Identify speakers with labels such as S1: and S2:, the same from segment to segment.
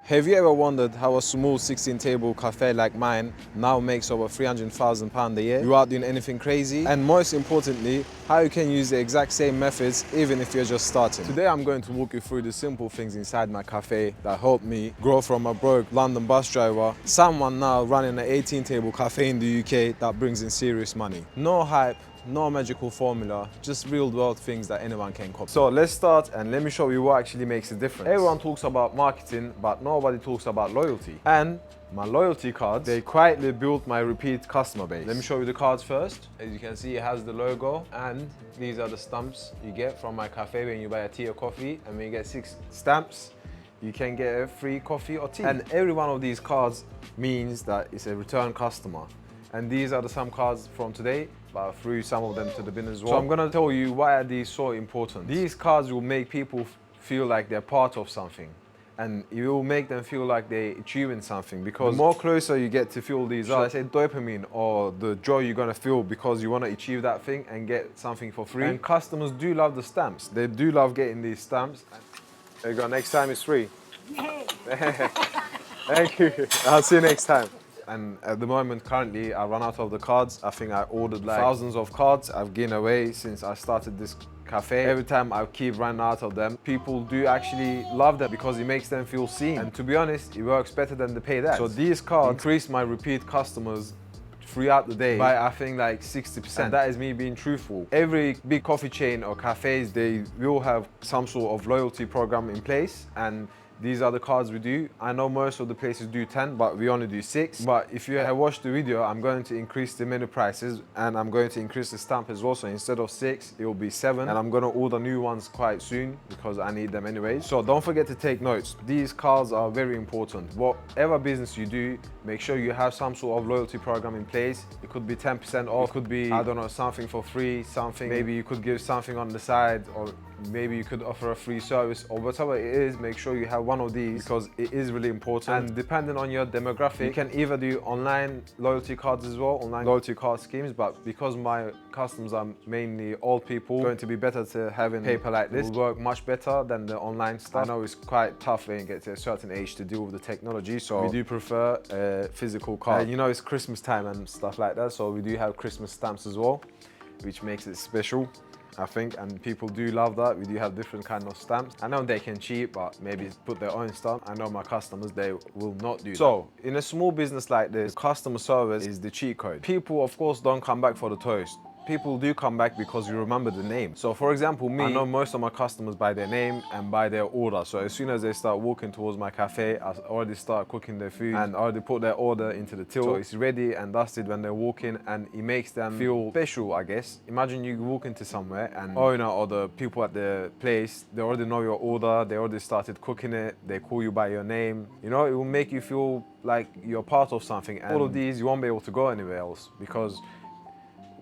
S1: Have you ever wondered how a small 16-table cafe like mine now makes over £300,000 a year without doing anything crazy? And most importantly, how you can use the exact same methods even if you're just starting. Today I'm going to walk you through the simple things inside my cafe that helped me grow from a broke London bus driver, someone now running an 18-table cafe in the UK that brings in serious money. No hype, no magical formula, just real world things that anyone can copy. So let's start and let me show you what actually makes a difference. Everyone talks about marketing, but nobody talks about loyalty. And my loyalty cards, they quietly built my repeat customer base. Let me show you the cards first. As you can see, it has the logo, and these are the stamps you get from my cafe when you buy a tea or coffee. And when you get 6 stamps, you can get a free coffee or tea. And every one of these cards means that it's a return customer. And these are the some cards from today, but I threw some of them to the bin as well. So I'm gonna tell you why are these so important. These cards will make people feel like they're part of something. And it will make them feel like they're achieving something, because the more closer you get to feel these I say dopamine, or the joy you're gonna feel because you wanna achieve that thing and get something for free. And customers do love the stamps. They do love getting these stamps. There you go, next time it's free. Thank you. I'll see you next time. And at the moment, currently, I run out of the cards. I think I ordered like thousands of cards. I've given away since I started this cafe. Every time I keep running out of them, people do actually love them because it makes them feel seen. And to be honest, it works better than the paid ads. So these cards increase my repeat customers throughout the day by I think like 60%. And that is me being truthful. Every big coffee chain or cafes, they will have some sort of loyalty program in place, and these are the cards we do. I know most of the places do 10, but we only do 6. But if you have watched the video, I'm going to increase the menu prices, and I'm going to increase the stamp as well. So instead of 6, it will be 7. And I'm gonna order new ones quite soon because I need them anyway. So don't forget to take notes. These cards are very important. Whatever business you do, make sure you have some sort of loyalty program in place. It could be 10% off, it could be, I don't know, something for free, something. Maybe you could give something on the side, or maybe you could offer a free service, or whatever it is. Make sure you have one of these because it is really important. And depending on your demographic, you can either do online loyalty cards as well, online loyalty card schemes. But because my customers are mainly old people, it's going to be better to having paper like this. It will work much better than the online stuff. I know it's quite tough when you get to a certain age to deal with the technology, so we do prefer a physical card. You know, it's Christmas time and stuff like that, so we do have Christmas stamps as well, which makes it special, I think, and people do love that. We do have different kind of stamps. I know they can cheat, but maybe put their own stamp. I know my customers, they will not do that. So in a small business like this, customer service is the cheat code. People, of course, don't come back for the toast. People do come back because you remember the name. So for example, me, I know most of my customers by their name and by their order. So as soon as they start walking towards my cafe, I already start cooking their food and already put their order into the till. So it's ready and dusted when they're walking, and it makes them feel special, I guess. Imagine you walk into somewhere and owner or the people at the place, they already know your order, they already started cooking it, they call you by your name. You know, it will make you feel like you're part of something. And all of these, you won't be able to go anywhere else, because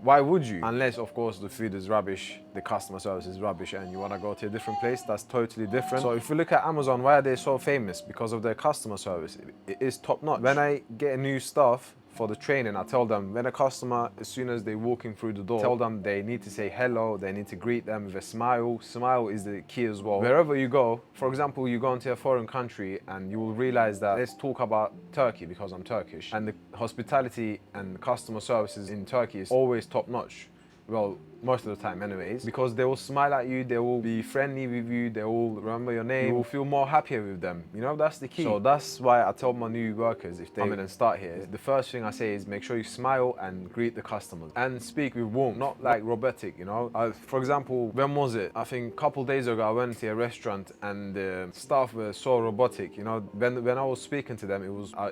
S1: why would you? Unless, of course, the food is rubbish, the customer service is rubbish, and you want to go to a different place, that's totally different. So if you look at Amazon, why are they so famous? Because of their customer service. It is top notch. When I get new stuff for the training, I tell them, when a customer, as soon as they're walking through the door, tell them they need to say hello, they need to greet them with a smile. Smile is the key as well. Wherever you go, for example, you go into a foreign country and you will realize that, let's talk about Turkey because I'm Turkish, and the hospitality and customer services in Turkey is always top notch. Well, most of the time anyways, because they will smile at you, they will be friendly with you, they will remember your name, you will feel more happier with them. You know, that's the key. So that's why I tell my new workers, if they come in and start here, the first thing I say is make sure you smile and greet the customers and speak with warmth, not like robotic, you know. For example, when was it? I think a couple days ago I went to a restaurant and the staff were so robotic, you know. When I was speaking to them,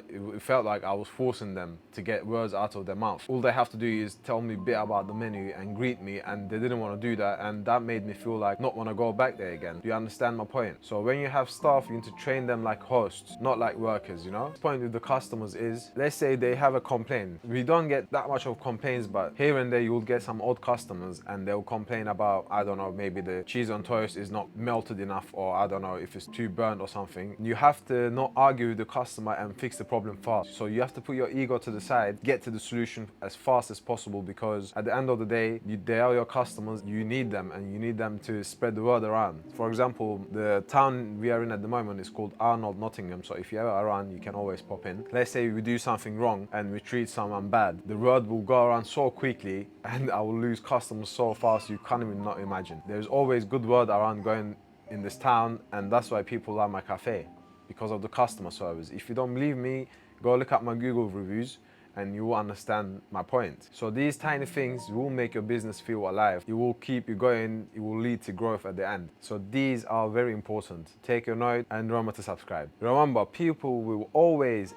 S1: it felt like I was forcing them to get words out of their mouth. All they have to do is tell me a bit about the menu and greet me, and they didn't want to do that, and that made me feel like not want to go back there again. Do you understand my point? So when you have staff, you need to train them like hosts, not like workers, you know? The point with the customers is, let's say they have a complaint. We don't get that much of complaints, but here and there you'll get some odd customers and they'll complain about, I don't know, maybe the cheese on toast is not melted enough, or I don't know, if it's too burnt or something. You have to not argue with the customer and fix the problem fast. So you have to put your ego to the side, get to the solution as fast as possible, because at the end of the day, they tell your customers you need them and you need them to spread the word around. For example, the town we are in at the moment is called Arnold, Nottingham. So if you're ever around, you can always pop in. Let's say we do something wrong and we treat someone bad. The word will go around so quickly and I will lose customers so fast you can't even not imagine. There's always good word around going in this town, and that's why people love my cafe, because of the customer service. If you don't believe me, go look at my Google reviews and you will understand my point. So these tiny things will make your business feel alive. It will keep you going. It will lead to growth at the end. So these are very important. Take your note and remember to subscribe. Remember, people will always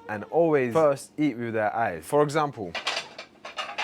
S1: first eat with their eyes. For example,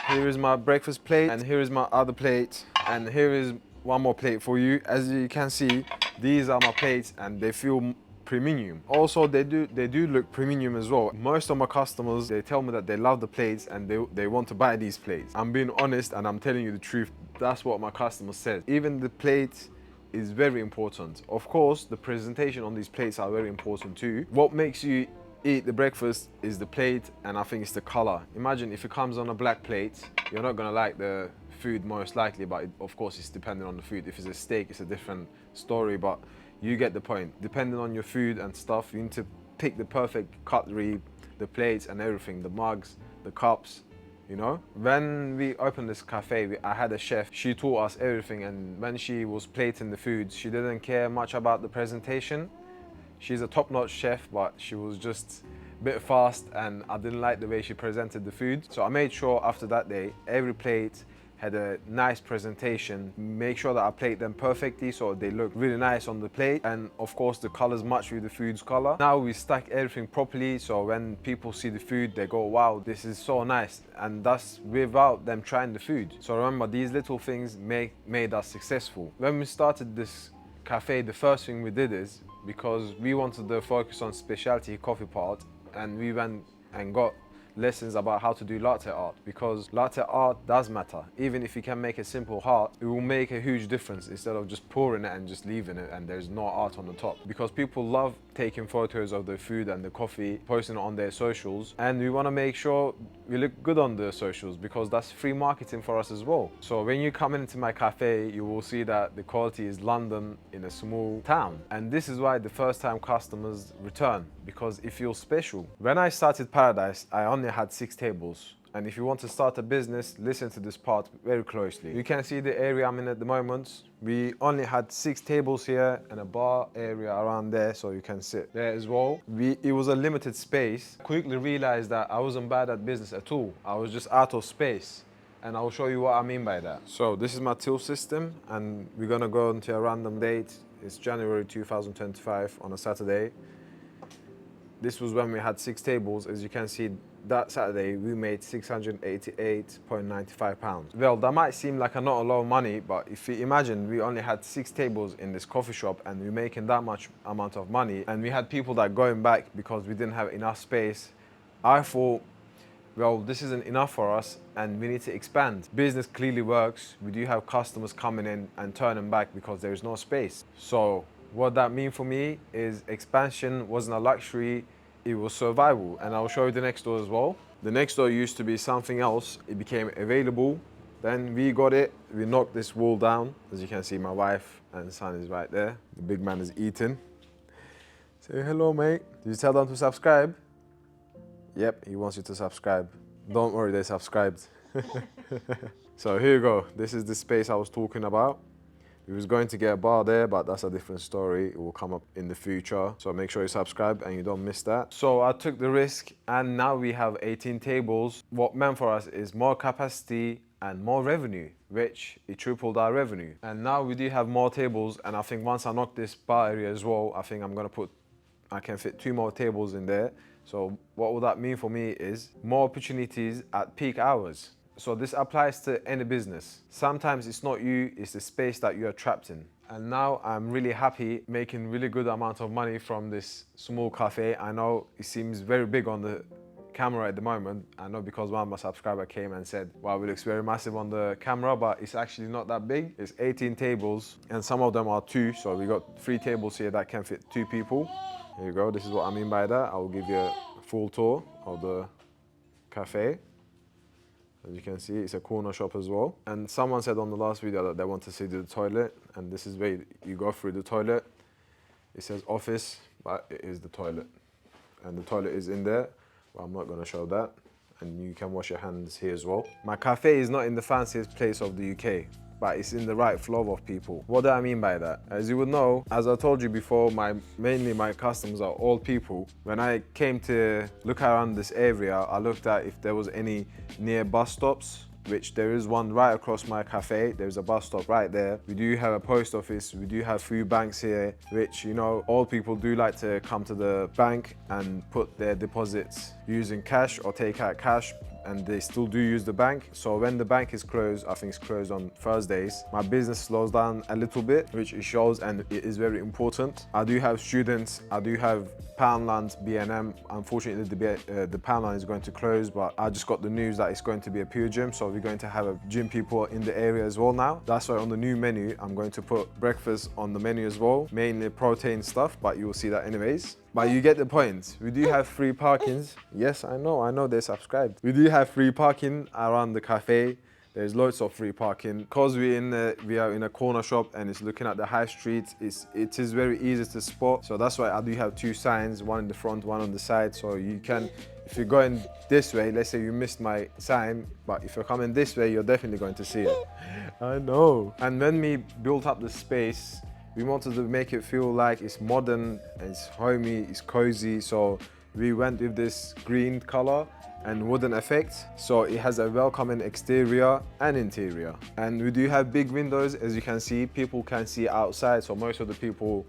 S1: here is my breakfast plate and here is my other plate and here is one more plate for you. As you can see, these are my plates and they feel premium. Also, they do look premium as well. Most of my customers, they tell me that they love the plates and they want to buy these plates. I'm being honest and I'm telling you the truth. That's what my customers said. Even the plate is very important. Of course, the presentation on these plates are very important too. What makes you eat the breakfast is the plate, and I think it's the color. Imagine if it comes on a black plate, you're not gonna like the food most likely, but of course it's dependent on the food. If it's a steak, it's a different story, but you get the point. Depending on your food and stuff, you need to pick the perfect cutlery, the plates and everything, the mugs, the cups, you know? When we opened this cafe, I had a chef. She taught us everything, and when she was plating the food, she didn't care much about the presentation. She's a top-notch chef, but she was just a bit fast and I didn't like the way she presented the food. So I made sure after that day, every plate had a nice presentation. Make sure that I plate them perfectly so they look really nice on the plate. And of course, the colors match with the food's color. Now we stack everything properly, so when people see the food, they go, wow, this is so nice. And that's without them trying the food. So remember, these little things made us successful. When we started this cafe, the first thing we did is, because we wanted to focus on specialty coffee part, and we went and got lessons about how to do latte art, because latte art does matter. Even if you can make a simple heart, it will make a huge difference instead of just pouring it and just leaving it and there's no art on the top. Because people love taking photos of the food and the coffee, posting it on their socials, and we want to make sure we look good on the socials because that's free marketing for us as well. So when you come into my cafe, you will see that the quality is London in a small town, and this is why the first time customers return, because it feels special. When I started Paradise, I only had 6 tables. And if you want to start a business, listen to this part very closely. You can see the area I'm in at the moment. We only had 6 tables here and a bar area around there, so you can sit there as well. It was a limited space. I quickly realized that I wasn't bad at business at all. I was just out of space. And I'll show you what I mean by that. So this is my till system, and we're gonna go into a random date. It's January 2025 on a Saturday. This was when we had 6 tables. As you can see, that Saturday we made £688.95. Well, that might seem like not a lot of money, but if you imagine we only had 6 tables in this coffee shop and we're making that much amount of money, and we had people that going back because we didn't have enough space, I thought, well, this isn't enough for us and we need to expand. Business clearly works. We do have customers coming in and turning back because there is no space. So what that means for me is expansion wasn't a luxury, it was survival. And I'll show you the next door as well. The next door used to be something else. It became available. Then we got it. We knocked this wall down. As you can see, my wife and son is right there. The big man is eating. Say hello, mate. Did you tell them to subscribe? Yep, he wants you to subscribe. Don't worry, they subscribed. So here you go. This is the space I was talking about. We was going to get a bar there, but that's a different story. It will come up in the future. So make sure you subscribe and you don't miss that. So I took the risk and now we have 18 tables. What meant for us is more capacity and more revenue, which it tripled our revenue. And now we do have more tables, and I think once I knock this bar area as well, I think I can fit 2 more tables in there. So what will that mean for me is more opportunities at peak hours. So this applies to any business. Sometimes it's not you, it's the space that you are trapped in. And now I'm really happy making really good amount of money from this small cafe. I know it seems very big on the camera at the moment. I know because one of my subscribers came and said, wow, it looks very massive on the camera, but it's actually not that big. It's 18 tables and some of them are 2. So we got 3 tables here that can fit 2 people. Here you go, this is what I mean by that. I will give you a full tour of the cafe. As you can see, it's a corner shop as well. And someone said on the last video that they want to see the toilet, and this is where you go through the toilet. It says office, but it is the toilet. And the toilet is in there, but I'm not gonna show that. And you can wash your hands here as well. My cafe is not in the fanciest place of the UK, but it's in the right flow of people. What do I mean by that? As you would know, as I told you before, mainly my customers are old people. When I came to look around this area, I looked at if there was any near bus stops, which there is one right across my cafe. There's a bus stop right there. We do have a post office. We do have food banks here, which, you know, old people do like to come to the bank and put their deposits using cash or take out cash, and they still do use the bank. So when the bank is closed, I think it's closed on Thursdays, my business slows down a little bit, which it shows, and it is very important. I do have students, I do have Poundland, B&M. Unfortunately, the Poundland is going to close, but I just got the news that it's going to be a pure gym, so we're going to have a gym people in the area as well now. That's why on the new menu, I'm going to put breakfast on the menu as well, mainly protein stuff, but you will see that anyways. But you get the point. We do have free parkings. Yes, I know they're subscribed. We do have free parking around the cafe. There's loads of free parking. Because we are in a corner shop and it's looking at the high street, it is very easy to spot. So that's why I do have two signs, one in the front, one on the side. So you can, if you're going this way, let's say you missed my sign, but if you're coming this way, you're definitely going to see it. I know. And when we built up the space, we wanted to make it feel like it's modern, it's homey, it's cozy. So we went with this green color and wooden effect. So it has a welcoming exterior and interior. And we do have big windows, as you can see, people can see outside. So most of the people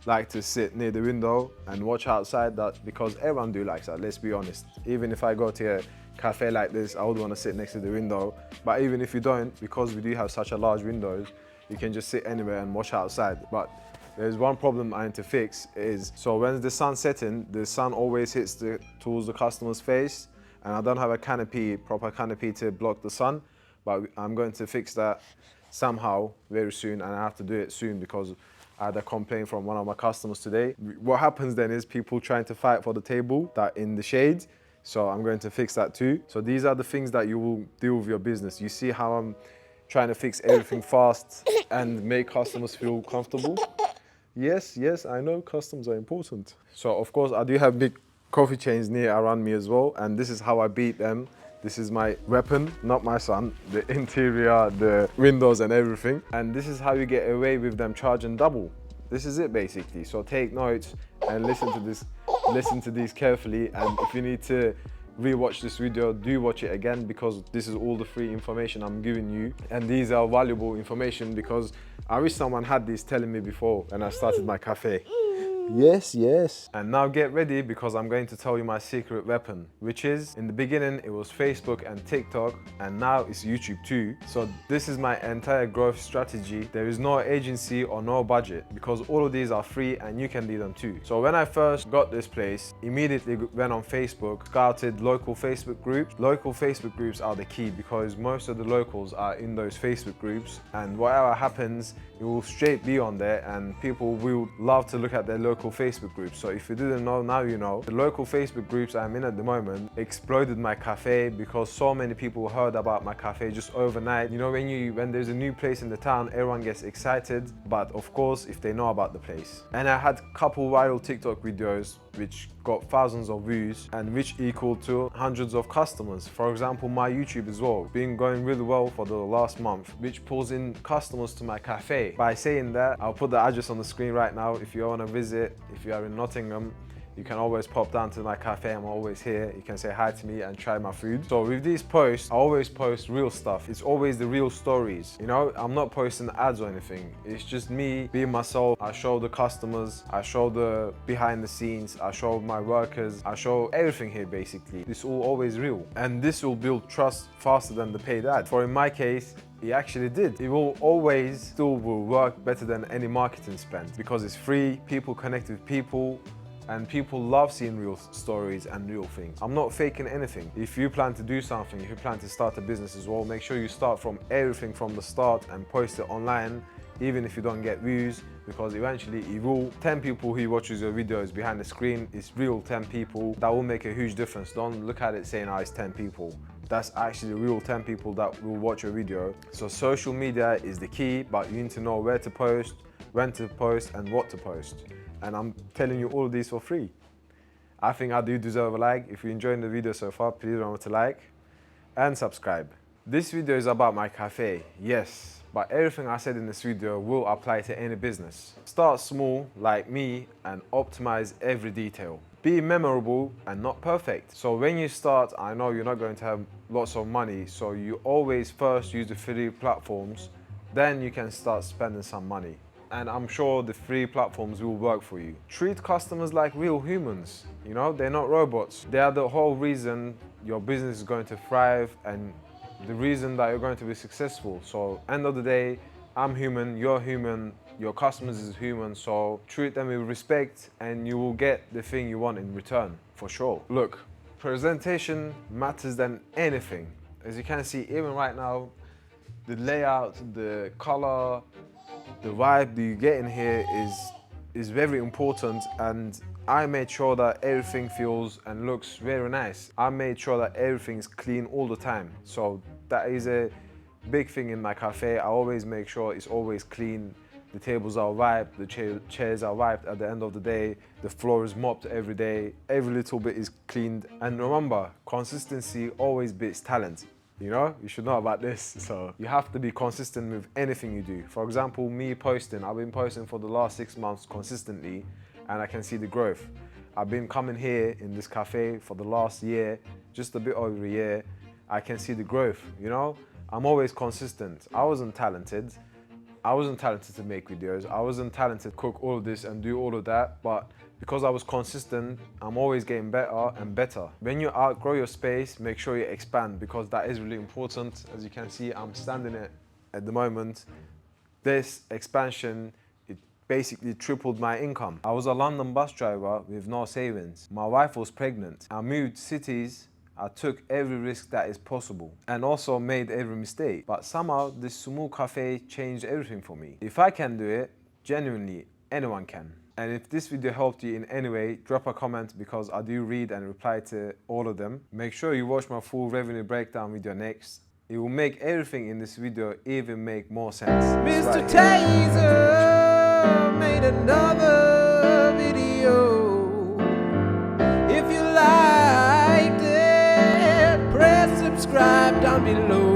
S1: like to sit near the window and watch outside, that because everyone do likes that, let's be honest. Even if I go to a cafe like this, I would want to sit next to the window. But even if you don't, because we do have such a large windows, you can just sit anywhere and watch outside. But there's one problem I need to fix is, so when the sun's setting, the sun always hits towards the customer's face, and I don't have a canopy, proper canopy to block the sun, but I'm going to fix that somehow very soon, and I have to do it soon because I had a complaint from one of my customers today. What happens then is people trying to fight for the table that in the shade, so I'm going to fix that too. So these are the things that you will deal with your business. You see how I'm trying to fix everything fast and make customers feel comfortable? Yes, I know customers are important. So of course I do have big coffee chains near around me as well, and this is how I beat them. This is my weapon, not my son, the interior, the windows and everything. And this is how you get away with them charging double. This is it basically. So take notes and listen to these carefully, and if you need to rewatch this video, do watch it again, because this is all the free information I'm giving you, and these are valuable information because I wish someone had these telling me before when I started my cafe. Yes. And now get ready, because I'm going to tell you my secret weapon, which is, in the beginning it was Facebook and TikTok, and now it's YouTube too. So this is my entire growth strategy. There is no agency or no budget, because all of these are free and you can do them too. So when I first got this place, immediately went on Facebook, scouted local Facebook groups. Local Facebook groups are the key, because most of the locals are in those Facebook groups, and whatever happens, it will straight be on there, and people will love to look at their local Facebook groups. So if you didn't know, now you know. The local Facebook groups I'm in at the moment exploded my cafe, because so many people heard about my cafe just overnight. You know, when there's a new place in the town, everyone gets excited, but of course if they know about the place. And I had a couple viral TikTok videos which got thousands of views and which equal to hundreds of customers. For example, my YouTube as well, been going really well for the last month, which pulls in customers to my cafe. By saying that, I'll put the address on the screen right now. If you want to visit, if you are in Nottingham, you can always pop down to my cafe. I'm always here. You can say hi to me and try my food. So with these posts, I always post real stuff. It's always the real stories. You know, I'm not posting ads or anything. It's just me being myself. I show the customers, I show the behind the scenes, I show my workers, I show everything here basically. It's all always real. And this will build trust faster than the paid ad. For in my case, it actually did. It will always still will work better than any marketing spend, because it's free, people connect with people, and people love seeing real stories and real things. I'm not faking anything. If you plan to do something, if you plan to start a business as well, make sure you start from everything from the start and post it online, even if you don't get views, because eventually it will. 10 people who watches your videos behind the screen is real 10 people. That will make a huge difference. Don't look at it saying, oh, it's 10 people. that's actually the real 10 people that will watch your video. So social media is the key, but you need to know where to post, when to post, and what to post. And I'm telling you all of these for free. I think I do deserve a like. If you're enjoying the video so far, please remember to like and subscribe. This video is about my cafe, yes, but everything I said in this video will apply to any business. Start small, like me, and optimize every detail. Be memorable and not perfect. So when you start, I know you're not going to have lots of money, so you always first use the free platforms, then you can start spending some money. And I'm sure the free platforms will work for you. Treat customers like real humans, you know, they're not robots. They are the whole reason your business is going to thrive and the reason that you're going to be successful. So end of the day, I'm human, you're human, your customers is human, so treat them with respect and you will get the thing you want in return, for sure. Look, presentation matters than anything. As you can see, even right now, the layout, the color, the vibe that you get in here is very important, and I made sure that everything feels and looks very nice. I made sure that everything is clean all the time. So that is a big thing in my cafe. I always make sure it's always clean. The tables are wiped, the chairs are wiped at the end of the day. The floor is mopped every day. Every little bit is cleaned. And remember, consistency always beats talent. You know, you should know about this. So you have to be consistent with anything you do. For example, me posting, I've been posting for the last 6 months consistently, and I can see the growth. I've been coming here in this cafe for the last year, just a bit over a year. I can see the growth, you know? I'm always consistent. I wasn't talented. I wasn't talented to make videos. I wasn't talented to cook all of this and do all of that, but because I was consistent, I'm always getting better and better. When you outgrow your space, make sure you expand, because that is really important. As you can see, I'm standing at the moment. This expansion, it basically tripled my income. I was a London bus driver with no savings. My wife was pregnant. I moved cities. I took every risk that is possible and also made every mistake. But somehow this small cafe changed everything for me. If I can do it, genuinely, anyone can. And if this video helped you in any way, drop a comment, because I do read and reply to all of them. Make sure you watch my full revenue breakdown video next. It will make everything in this video even make more sense.
S2: MrTasar made another video. If you liked it, press subscribe down below.